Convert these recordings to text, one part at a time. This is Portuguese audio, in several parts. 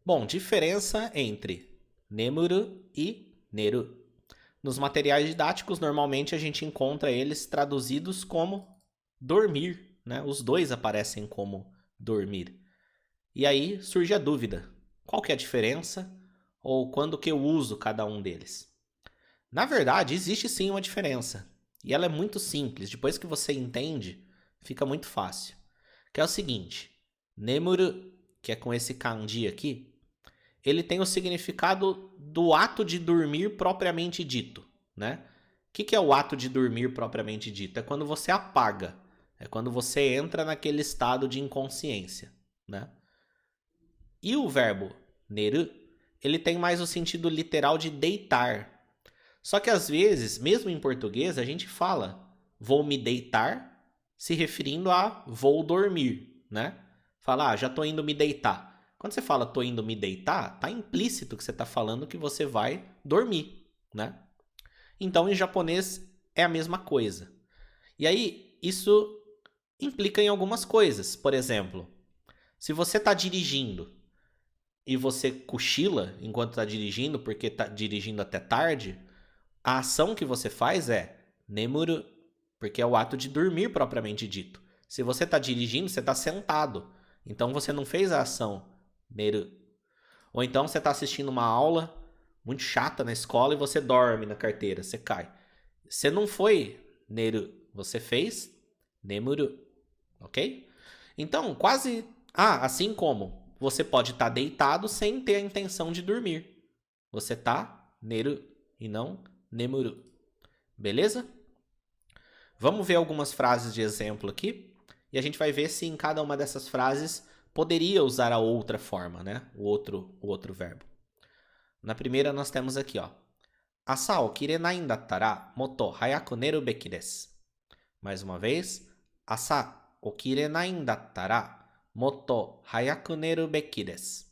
Bom, diferença entre nemuru e neru. Nos materiais didáticos, normalmente a gente encontra eles traduzidos como dormir, né? Os dois aparecem como dormir. E aí surge a dúvida: qual que é a diferença ou quando que eu uso cada um deles? Na verdade, existe sim uma diferença. E ela é muito simples. Depois que você entende, fica muito fácil. Que é o seguinte: nemuru, que é com esse kanji aqui, ele tem o significado do ato de dormir propriamente dito, né? O que é o ato de dormir propriamente dito? É quando você apaga. É quando você entra naquele estado de inconsciência, né? E o verbo neru, ele tem mais o sentido literal de deitar. Só que às vezes, mesmo em português, a gente fala vou me deitar, se referindo a vou dormir, né? Fala, já tô indo me deitar. Quando você fala tô indo me deitar, tá implícito que você tá falando que você vai dormir, né? Então, em japonês é a mesma coisa. E aí, isso implica em algumas coisas. Por exemplo, se você tá dirigindo e você cochila enquanto está dirigindo, porque está dirigindo até tarde, a ação que você faz é nemuru, porque é o ato de dormir propriamente dito. Se você está dirigindo, você está sentado. Então você não fez a ação neru. Ou então você está assistindo uma aula muito chata na escola e você dorme na carteira, você cai. Você não foi neru, você fez nemuru, ok? Então, quase... assim como você pode estar deitado sem ter a intenção de dormir. Você está neru e não nemuru. Beleza? Vamos ver algumas frases de exemplo aqui. E a gente vai ver se em cada uma dessas frases poderia usar a outra forma, né? O outro verbo. Na primeira nós temos aqui, ó. Asa o kirenai n dattara motto hayaku neru beki desu. Mais uma vez. Asa o kirenai n dattara motto hayaku neru beki desu.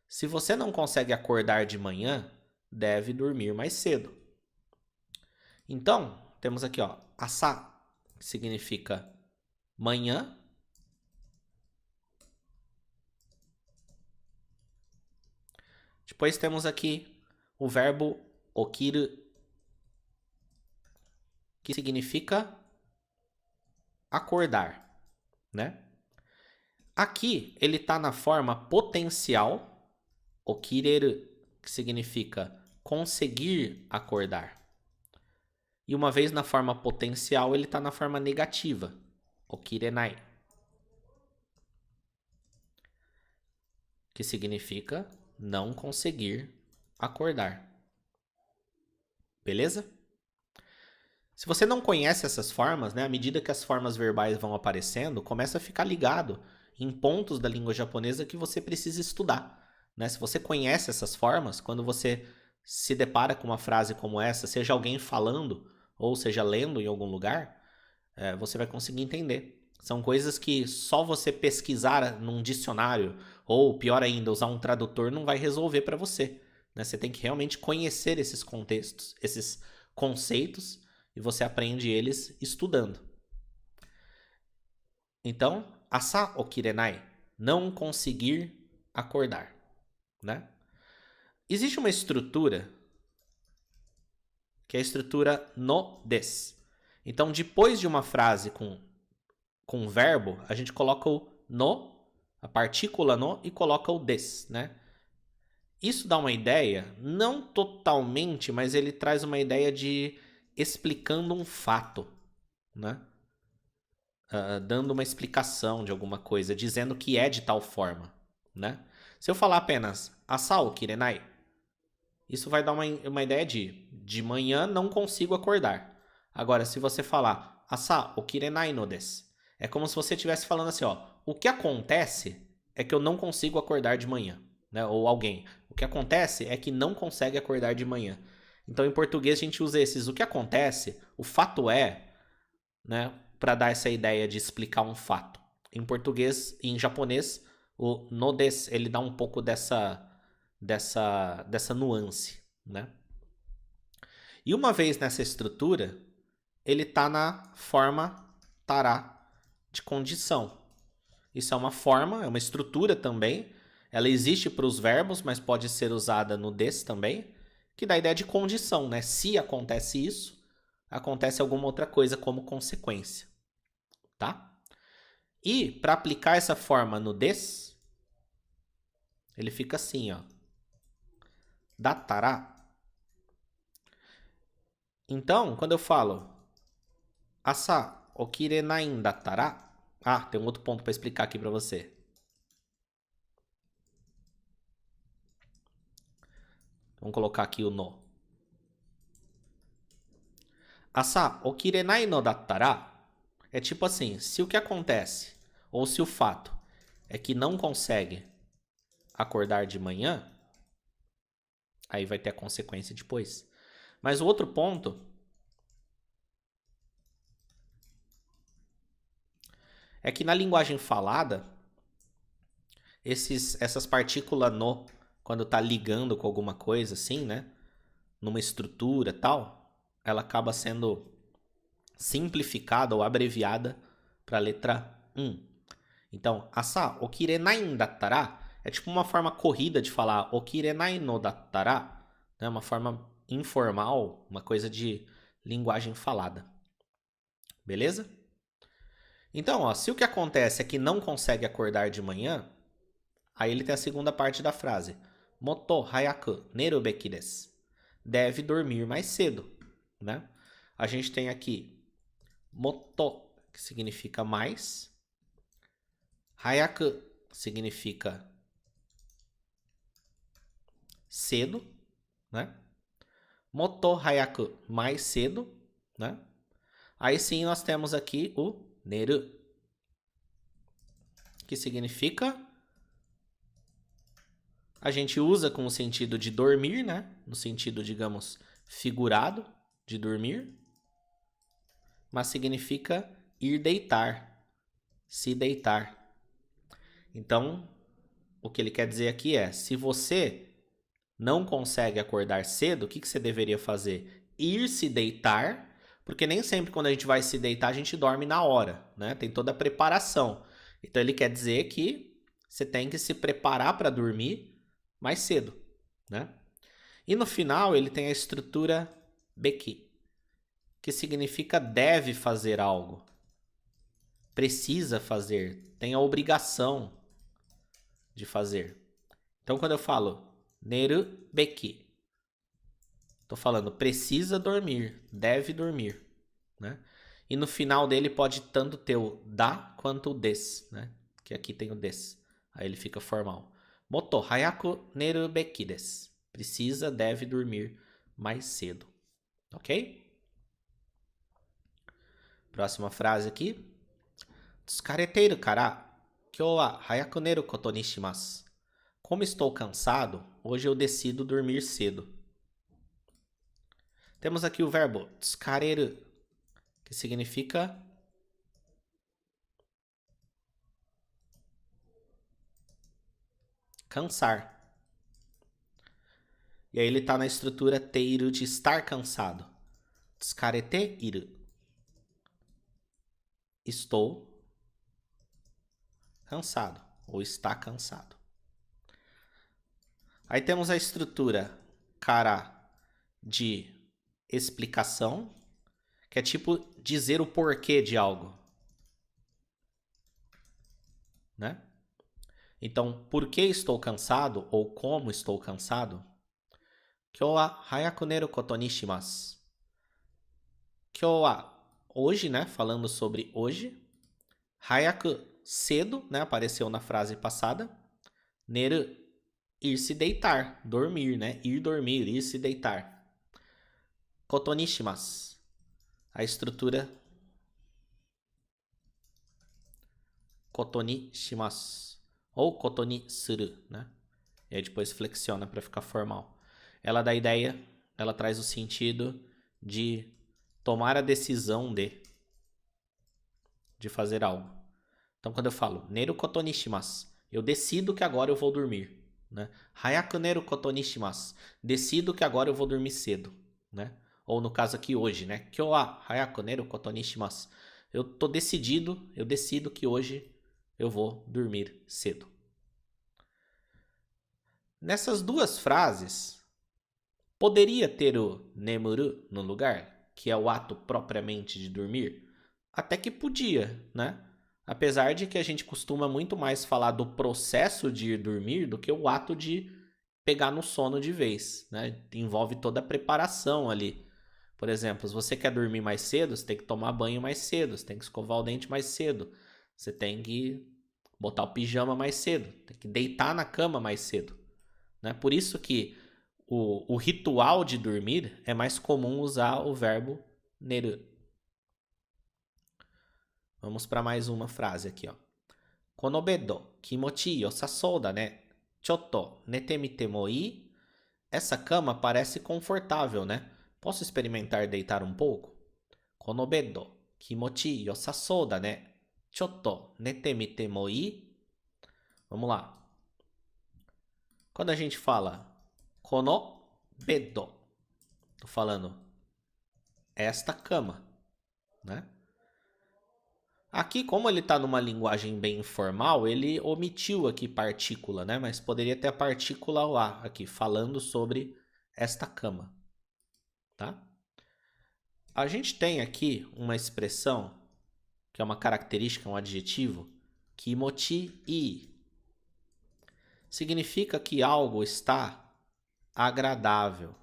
Se você não consegue acordar de manhã, deve dormir mais cedo. Então, temos aqui, ó, asa, que significa manhã. Depois temos aqui o verbo okiru, que significa acordar, né? Aqui ele está na forma potencial, okireru, que significa conseguir acordar. E uma vez na forma potencial, ele está na forma negativa, okirenai, que significa não conseguir acordar. Beleza? Se você não conhece essas formas, né, à medida que as formas verbais vão aparecendo, começa a ficar ligado em pontos da língua japonesa que você precisa estudar. Né? Se você conhece essas formas, quando você se depara com uma frase como essa, seja alguém falando ou seja lendo em algum lugar, você vai conseguir entender. São coisas que só você pesquisar num dicionário ou, pior ainda, usar um tradutor não vai resolver para você. Né? Você tem que realmente conhecer esses contextos, esses conceitos, e você aprende eles estudando. Então, asa okirenai, não conseguir acordar, né? Existe uma estrutura que é a estrutura no des. Então, depois de uma frase com verbo, a gente coloca o no, a partícula no, e coloca o des, né? Isso dá uma ideia, não totalmente, mas ele traz uma ideia de explicando um fato, né? Dando uma explicação de alguma coisa, dizendo que é de tal forma, né? Se eu falar apenas asao kirenai, isso vai dar uma ideia de manhã não consigo acordar. Agora, se você falar asao kirenai no desu, é como se você estivesse falando assim, ó, o que acontece é que eu não consigo acordar de manhã, né? Ou alguém, o que acontece é que não consegue acordar de manhã. Então, em português, a gente usa esses o que acontece, o fato é, né? Para dar essa ideia de explicar um fato. Em português e em japonês, o no des, ele dá um pouco dessa nuance, né? E uma vez nessa estrutura, ele está na forma tará de condição. Isso é uma forma, é uma estrutura também. Ela existe para os verbos, mas pode ser usada no des também, que dá a ideia de condição, né? Se acontece isso, acontece alguma outra coisa como consequência, tá? E para aplicar essa forma no des, ele fica assim, ó. Datará. Então, quando eu falo asa okirenai n dattara, tem um outro ponto para explicar aqui para você. Vamos colocar aqui o no. Asa okirenai no dattara é tipo assim, se o que acontece, ou se o fato é que não consegue acordar de manhã, aí vai ter a consequência depois. Mas o outro ponto é que na linguagem falada, essas partículas no, quando tá ligando com alguma coisa assim, né? Numa estrutura tal, ela acaba sendo simplificada ou abreviada para a letra 1. Então, asa okirenai n dattara é tipo uma forma corrida de falar okirenai no dattara, né? Uma forma informal, uma coisa de linguagem falada. Beleza? Então, ó, se o que acontece é que não consegue acordar de manhã, aí ele tem a segunda parte da frase. Moto hayaku neru beki desu. Deve dormir mais cedo, né? A gente tem aqui moto, que significa mais. Hayaku significa cedo, né? Moto hayaku, mais cedo, né? Aí sim nós temos aqui o neru, que significa a gente usa com o sentido de dormir, né? No sentido, digamos, figurado de dormir, mas significa ir deitar, se deitar. Então, o que ele quer dizer aqui é, se você não consegue acordar cedo, o que você deveria fazer? Ir se deitar, porque nem sempre quando a gente vai se deitar a gente dorme na hora, né? Tem toda a preparação. Então ele quer dizer que você tem que se preparar para dormir mais cedo, né? E no final ele tem a estrutura beki, que significa deve fazer algo, precisa fazer, tem a obrigação de fazer. Então quando eu falo neru beki, tô falando precisa dormir, deve dormir, né? E no final dele pode tanto ter o da quanto o des, né? Que aqui tem o des. Aí ele fica formal. Moto hayaku neru beki desu. Precisa, deve dormir mais cedo. Ok? Próxima frase aqui. Tsukareteiru kara kyou wa hayaku neru koto ni shimasu. Como estou cansado, hoje eu decido dormir cedo. Temos aqui o verbo tsukareru, que significa cansar. E aí ele está na estrutura teiru de estar cansado. Tsukarete iru. Estou cansado ou está cansado. Aí temos a estrutura kara de explicação, que é tipo dizer o porquê de algo, né? Então, por que estou cansado ou como estou cansado? Kyou wa hayaku neru koto ni shimasu. Kyou wa, hoje, né? Falando sobre hoje. Hayaku, cedo, né? Apareceu na frase passada. Neru, ir se deitar, dormir, né? Ir dormir, ir se deitar. Koto ni shimasu. A estrutura koto ni shimasu. Ou koto ni suru, né? E aí depois flexiona para ficar formal. Ela dá a ideia, ela traz o sentido de tomar a decisão de fazer algo. Então quando eu falo neru koto ni shimasu, eu decido que agora eu vou dormir, né? Hayaku neru koto ni shimasu, decido que agora eu vou dormir cedo, né? Ou no caso aqui hoje, né? Kyou wa hayaku neru koto ni shimasu. Eu tô decidido, eu decido que hoje eu vou dormir cedo. Nessas duas frases, poderia ter o nemuru no lugar, que é o ato propriamente de dormir? Até que podia, né? Apesar de que a gente costuma muito mais falar do processo de ir dormir do que o ato de pegar no sono de vez, né? Envolve toda a preparação ali. Por exemplo, se você quer dormir mais cedo, você tem que tomar banho mais cedo, você tem que escovar o dente mais cedo, você tem que botar o pijama mais cedo, tem que deitar na cama mais cedo, né? Por isso que o ritual de dormir é mais comum usar o verbo neru. Vamos para mais uma frase aqui, ó. Kono bedo kimochi yosasou da ne. Chotto nete mite mo ii? Essa cama parece confortável, né? Posso experimentar deitar um pouco? Kono bedo kimochi yosasou da ne. Chotto nete mite mo ii? Vamos lá. Quando a gente fala kono bedo, tô falando esta cama, né? Aqui, como ele está numa linguagem bem informal, ele omitiu aqui partícula, né? Mas poderia ter a partícula lá aqui, falando sobre esta cama, tá? A gente tem aqui uma expressão, que é uma característica, um adjetivo, kimochi-ii. Significa que algo está agradável,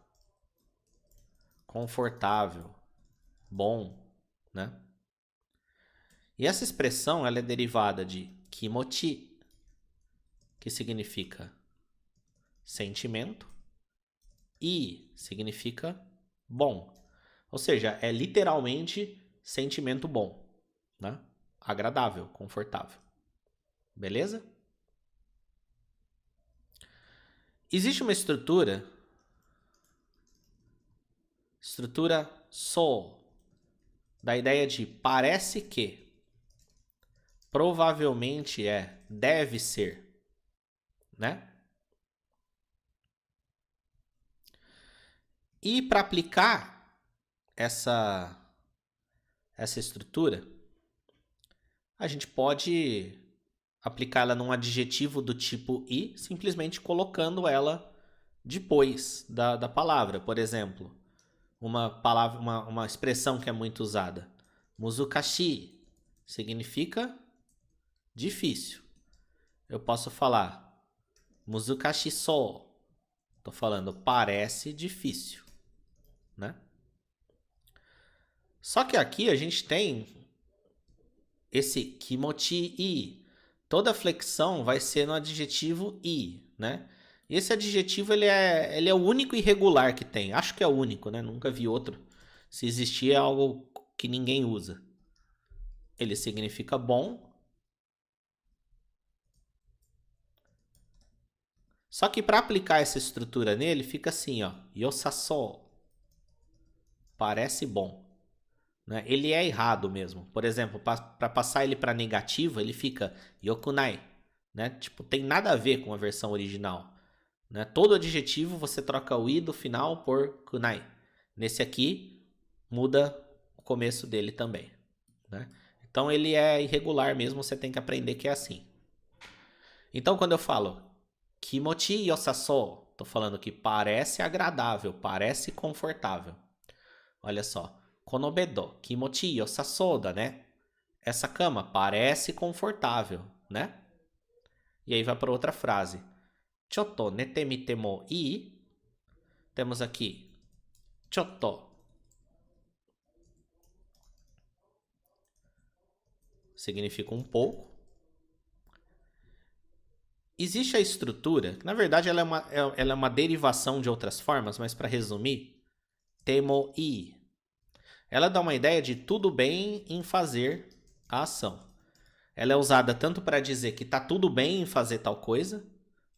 confortável, bom, né? E essa expressão ela é derivada de kimochi, que significa sentimento, e significa bom. Ou seja, é literalmente sentimento bom, né? Agradável, confortável. Beleza? Existe uma estrutura so, da ideia de parece que, provavelmente é, deve ser, né? E para aplicar essa estrutura, a gente pode aplicar ela num adjetivo do tipo i, simplesmente colocando ela depois da palavra. Por exemplo, uma expressão que é muito usada. Muzukashi significa difícil. Eu posso falar muzukashi so. Estou falando parece difícil, né? Só que aqui a gente tem esse kimochi-i. Toda flexão vai ser no adjetivo i, né? E esse adjetivo ele é o único irregular que tem. Acho que é o único, né? Nunca vi outro. Se existir é algo que ninguém usa. Ele significa bom. Só que para aplicar essa estrutura nele, fica assim, ó. Yosasou. Parece bom. Né? Ele é errado mesmo. Por exemplo, para passar ele para negativo, ele fica yokunai. Né? Tipo, tem nada a ver com a versão original. Né? Todo adjetivo você troca o i do final por kunai. Nesse aqui, muda o começo dele também. Né? Então ele é irregular mesmo, você tem que aprender que é assim. Então quando eu falo kimochi yosasou, estou falando que parece agradável, parece confortável. Olha só. Konobedo kimochi yosasou da, né? Essa cama parece confortável, né? E aí vai para outra frase. Chotto nete mite mo ii? Temos aqui chotto. Significa um pouco. Existe a estrutura, que na verdade ela é uma derivação de outras formas, mas para resumir, temo i. Ela dá uma ideia de tudo bem em fazer a ação. Ela é usada tanto para dizer que tá tudo bem em fazer tal coisa.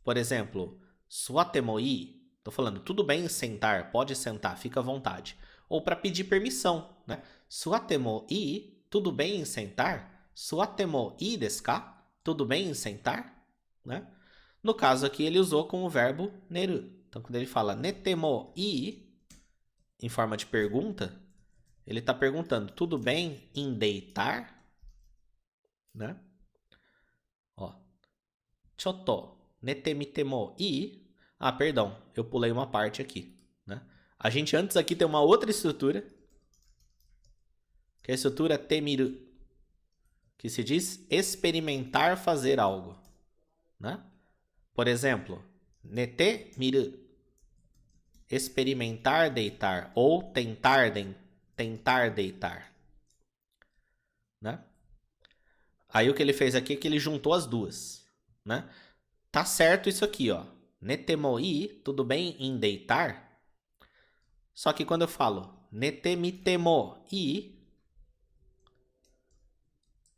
Por exemplo, suatemo i. Estou falando tudo bem em sentar, pode sentar, fica à vontade. Ou para pedir permissão, né? Suatemo i, tudo bem em sentar? Suatemo i desu ka? Tudo bem em sentar? Né? No caso aqui, ele usou com o verbo neru. Então, quando ele fala netemo i, em forma de pergunta, ele está perguntando, tudo bem em deitar? Né? Ó, chotto nete mite mo ii? Ah, perdão, eu pulei uma parte aqui, né? A gente antes aqui tem uma outra estrutura, que é a estrutura temiru, que se diz experimentar fazer algo, né? Por exemplo, nete miru, experimentar deitar ou tentar deitar, né? Aí o que ele fez aqui é que ele juntou as duas, né? Tá certo isso aqui, ó. Netemoi, tudo bem em deitar? Só que quando eu falo netemitemo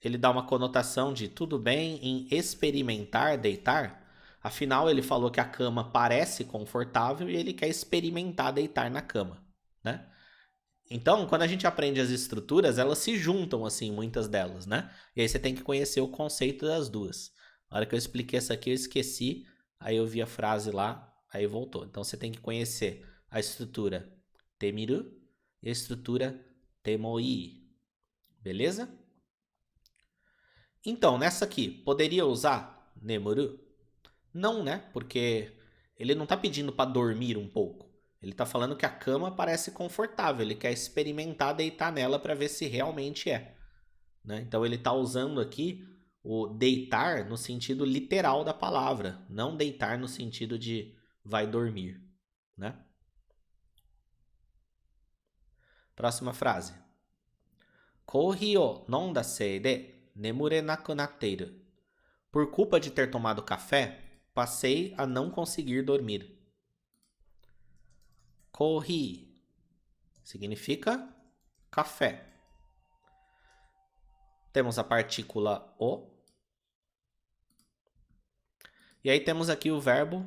ele dá uma conotação de tudo bem em experimentar deitar. Afinal, ele falou que a cama parece confortável e ele quer experimentar deitar na cama, né? Então, quando a gente aprende as estruturas, elas se juntam assim, muitas delas, né? E aí você tem que conhecer o conceito das duas. Na hora que eu expliquei essa aqui, eu esqueci, aí eu vi a frase lá, aí voltou. Então você tem que conhecer a estrutura temiru e a estrutura temoi. Beleza? Então, nessa aqui, poderia usar nemuru? Não, né? Porque ele não está pedindo para dormir um pouco. Ele está falando que a cama parece confortável. Ele quer experimentar deitar nela para ver se realmente é, né? Então ele está usando aqui o deitar no sentido literal da palavra, não deitar no sentido de vai dormir, né? Próxima frase. Kohi o nonda sei de nemurenaku natteiru. Por culpa de ter tomado café, passei a não conseguir dormir. Kohi significa café. Temos a partícula o. E aí temos aqui o verbo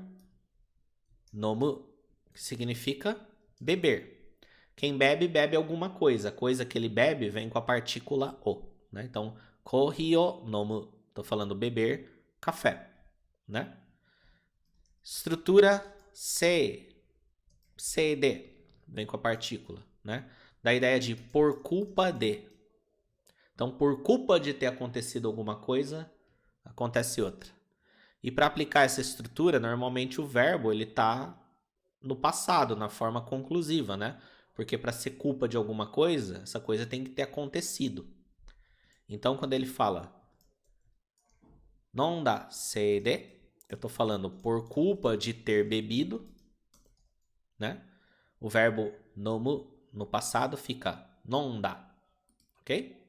nomu, que significa beber. Quem bebe, bebe alguma coisa. A coisa que ele bebe vem com a partícula o, né? Então, kohi o nomu. Estou falando beber café, né? Estrutura se, de, vem com a partícula, né? Da ideia de por culpa de. Então, por culpa de ter acontecido alguma coisa, acontece outra. E para aplicar essa estrutura, normalmente o verbo ele está no passado, na forma conclusiva, né? Porque para ser culpa de alguma coisa, essa coisa tem que ter acontecido. Então, quando ele fala nonda sede, eu estou falando por culpa de ter bebido, né? O verbo nomu no passado fica nonda, ok?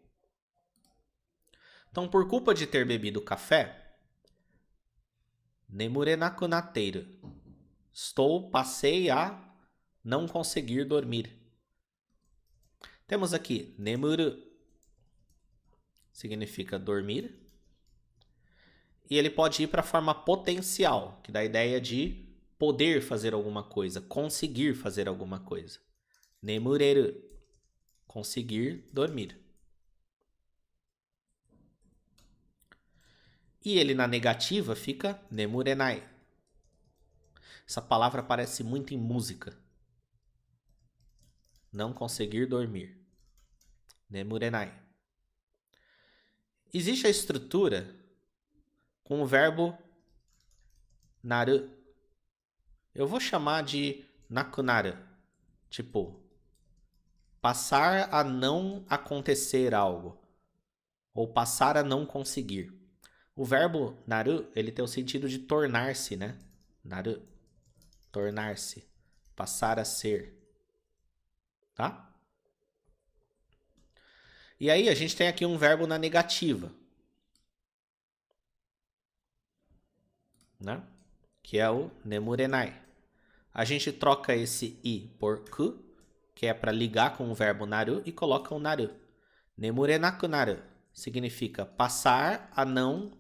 Então, por culpa de ter bebido café, nemurenaku natteiru. Passei a não conseguir dormir. Temos aqui nemuru, significa dormir. E ele pode ir para a forma potencial, que dá a ideia de poder fazer alguma coisa, conseguir fazer alguma coisa. Nemureru, conseguir dormir. E ele na negativa fica nemurenai. Essa palavra parece muito em música. Não conseguir dormir. Nemurenai. Existe a estrutura com o verbo naru. Eu vou chamar de nakunaru. Tipo, passar a não acontecer algo. Ou passar a não conseguir. O verbo naru, ele tem o sentido de tornar-se, né? Naru. Tornar-se. Passar a ser. Tá? E aí a gente tem aqui um verbo na negativa, né? Que é o nemurenai. A gente troca esse i por ku, que é para ligar com o verbo naru, e coloca o naru. Nemurenaku naru significa passar a não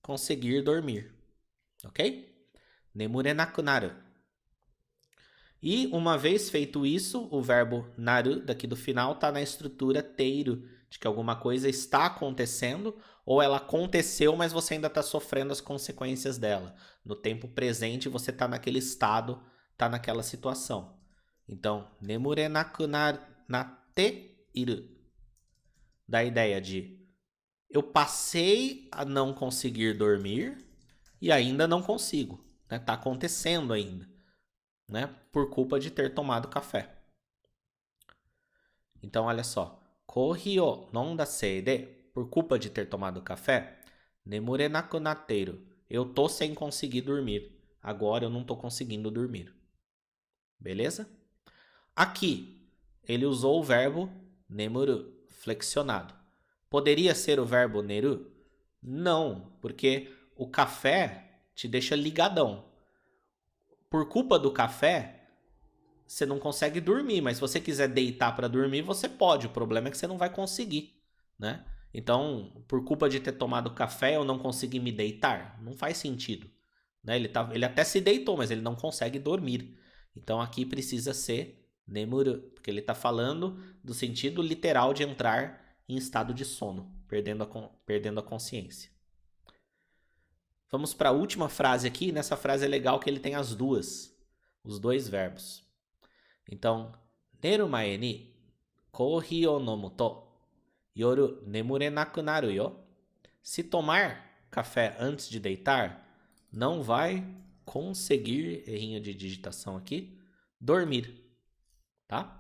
conseguir dormir. Ok? Nemurenaku naru. E uma vez feito isso, o verbo naru daqui do final está na estrutura teiru, de que alguma coisa está acontecendo ou ela aconteceu, mas você ainda está sofrendo as consequências dela. No tempo presente você está naquele estado, está naquela situação. Então, nemurenaku natte iru. Da ideia de eu passei a não conseguir dormir e ainda não consigo. Está acontecendo ainda. né? Por culpa de ter tomado café. Então, olha só. Kohi o nonda sei de, por culpa de ter tomado café, nemurenaku nateiru. Eu tô sem conseguir dormir. Agora eu não tô conseguindo dormir. Beleza? Aqui, ele usou o verbo nemuru, flexionado. Poderia ser o verbo neru? Não, porque o café te deixa ligadão. Por culpa do café, você não consegue dormir, mas se você quiser deitar para dormir, você pode. O problema é que você não vai conseguir, né? Então, por culpa de ter tomado café, eu não consegui me deitar. Não faz sentido, né? Ele até se deitou, mas ele não consegue dormir. Então, aqui precisa ser nemuru, porque ele está falando do sentido literal de entrar em estado de sono, perdendo a consciência. Vamos para a última frase aqui. Nessa frase é legal que ele tem os dois verbos. Então, neru mae ni kohi o nomu to yoru nemurenaku naru yo. Se tomar café antes de deitar, não vai conseguir, errinho de digitação aqui, dormir, tá?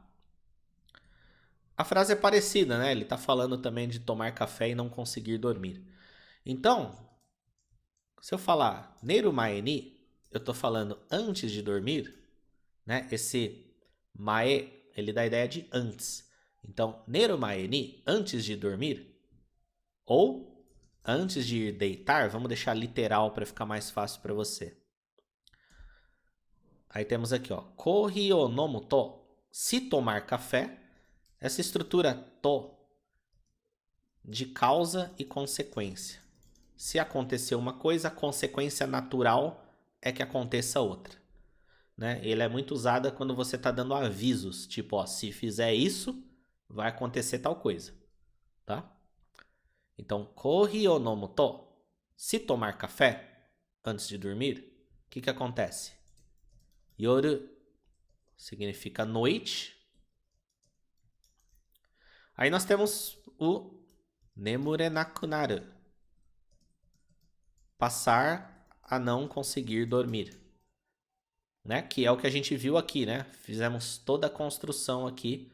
A frase é parecida, né? Ele está falando também de tomar café e não conseguir dormir. Então, se eu falar neru mae ni, eu estou falando antes de dormir, né? Esse mae, ele dá a ideia de antes. Então, neru mae ni, antes de dormir, ou antes de ir deitar, vamos deixar literal para ficar mais fácil para você. Aí temos aqui, ó, kohi o nomu to, se tomar café, essa estrutura to de causa e consequência. Se acontecer uma coisa, a consequência natural é que aconteça outra. Né? Ele é muito usado quando você está dando avisos, tipo, ó, se fizer isso, vai acontecer tal coisa, tá? Então, kohi o nomu to, se tomar café antes de dormir, o que acontece? Yoru significa noite. Aí nós temos o nemurenaku naru, passar a não conseguir dormir. Né? Que é o que a gente viu aqui, né? Fizemos toda a construção aqui.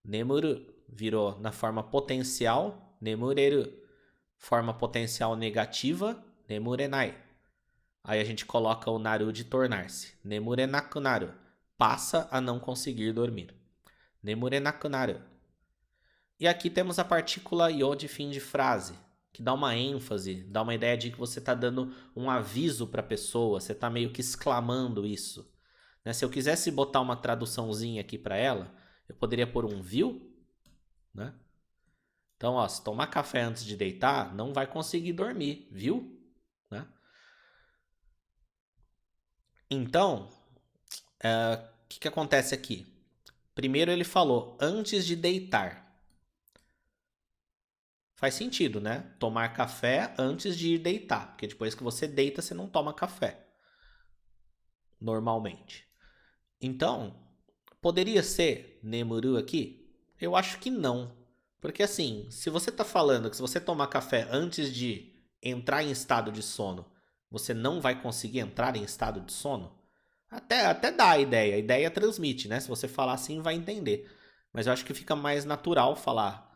Nemuru virou na forma potencial, nemureru, forma potencial negativa, nemurenai. Aí a gente coloca o naru de tornar-se. Nemurenaku naru, passa a não conseguir dormir. Nemurenaku naru. E aqui temos a partícula yo de fim de frase, que dá uma ênfase, dá uma ideia de que você está dando um aviso para a pessoa, você está meio que exclamando isso. Né? Se eu quisesse botar uma traduçãozinha aqui para ela, eu poderia pôr um viu, né? Então, ó, se tomar café antes de deitar, não vai conseguir dormir, viu? Né? Então, o que acontece aqui? Primeiro ele falou antes de deitar. Faz sentido, né? Tomar café antes de ir deitar. Porque depois que você deita, você não toma café. Normalmente. Então, poderia ser nemuru aqui? Eu acho que não. Porque assim, se você está falando que se você tomar café antes de entrar em estado de sono, você não vai conseguir entrar em estado de sono, até dá a ideia. A ideia transmite, né? Se você falar assim, vai entender. Mas eu acho que fica mais natural falar.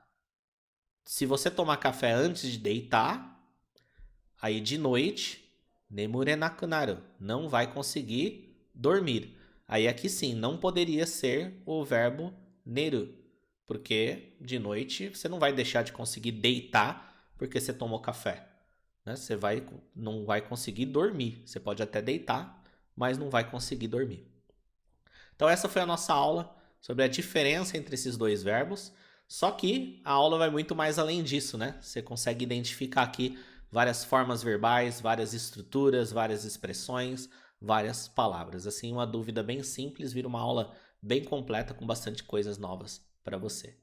Se você tomar café antes de deitar, aí de noite, nemurenaku naru, não vai conseguir dormir. Aí aqui sim, não poderia ser o verbo neru, porque de noite você não vai deixar de conseguir deitar porque você tomou café. Né? Você não vai conseguir dormir. Você pode até deitar, mas não vai conseguir dormir. Então essa foi a nossa aula sobre a diferença entre esses dois verbos. Só que a aula vai muito mais além disso, né? Você consegue identificar aqui várias formas verbais, várias estruturas, várias expressões, várias palavras. Assim, uma dúvida bem simples vira uma aula bem completa com bastante coisas novas para você.